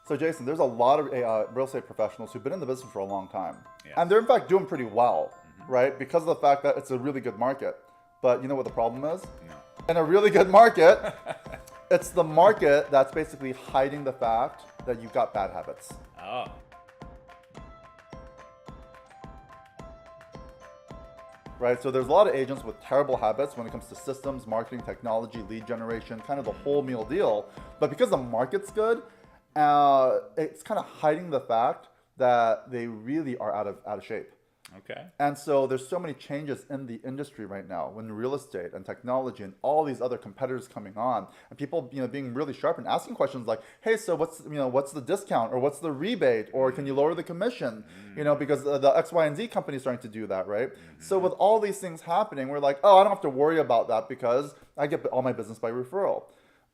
So Jason, there's a lot of real estate professionals who've been in the business for a long time. Yes. And they're in fact doing pretty well, right? Because of the fact that it's a really good market. But you know what the problem is? No. In a really good market, it's the market that's basically hiding the fact that you've got bad habits. Oh. Right, so there's a lot of agents with terrible habits when it comes to systems, marketing, technology, lead generation, kind of the whole meal deal. But because the market's good, it's kind of hiding the fact that they really are out of shape. Okay. And so there's so many changes in the industry right now, when real estate and technology and all these other competitors coming on, and people being really sharp and asking questions like, hey, so what's the discount, or what's the rebate, or can you lower the commission? Because the X, Y, and Z company is starting to do that, right? So with all these things happening, we're like, oh, I don't have to worry about that because I get all my business by referral.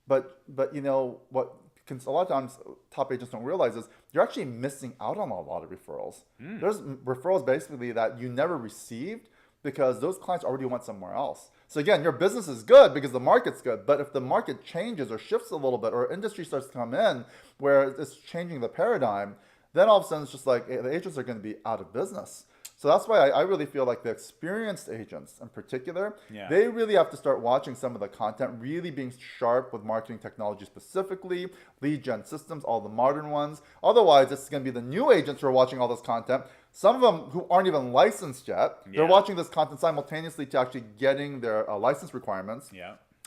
But you know what? A lot of times top agents don't realize is you're actually missing out on a lot of referrals. There's referrals basically that you never received because those clients already went somewhere else. So again, your business is good because the market's good, but if the market changes or shifts a little bit, or industry starts to come in where it's changing the paradigm, then all of a sudden it's just like the agents are going to be out of business. So that's why I really feel like the experienced agents in particular, they really have to start watching some of the content, really being sharp with marketing technology specifically, lead gen systems, all the modern ones. Otherwise, it's going to be the new agents who are watching all this content. Some of them who aren't even licensed yet, they're watching this content simultaneously to actually getting their license requirements,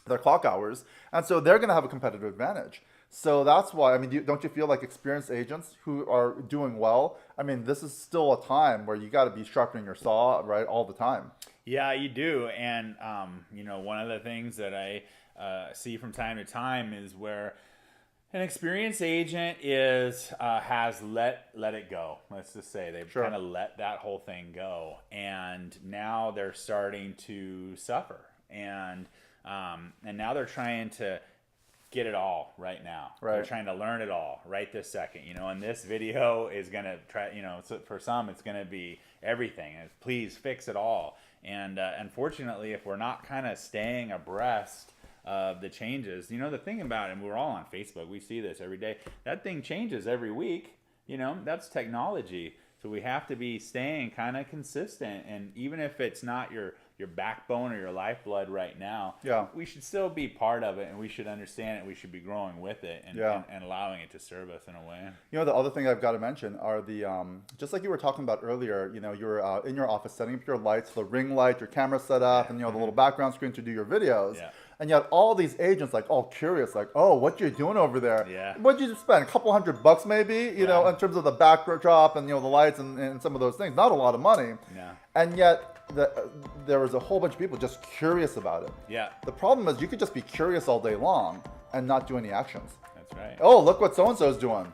their clock hours. And so they're going to have a competitive advantage. So that's why, I mean, don't you feel like experienced agents who are doing well? I mean, this is still a time where you got to be sharpening your saw, right, all the time. Yeah, you do. And, one of the things that I see from time to time is where an experienced agent has let it go. Let's just say they've kind of let that whole thing go. And now they're starting to suffer. And now they're trying to get it all right now. They're trying to learn it all right this second, and this video is going to try, so for some it's going to be everything. And please fix it all. And unfortunately, if we're not kind of staying abreast of the changes, the thing about it, and we're all on Facebook, we see this every day, that thing changes every week, that's technology. So we have to be staying kind of consistent. And even if it's not your backbone or your lifeblood right now, we should still be part of it, and we should understand it. We should be growing with it and allowing it to serve us in a way. The other thing I've got to mention are the, just like you were talking about earlier, you're in your office setting up your lights, the ring light, your camera set up, and the little background screen to do your videos. And yet all these agents like all curious, like, oh, what you doing over there? What'd you spend? A couple $100 maybe, in terms of the backdrop and the lights and some of those things. Not a lot of money. And yet there was a whole bunch of people just curious about it. The problem is you could just be curious all day long and not do any actions. That's right. Oh, look what so-and-so is doing.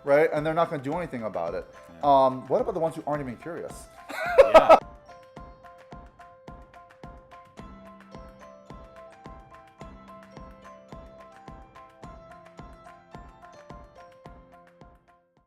Right? And they're not going to do anything about it. What about the ones who aren't even curious?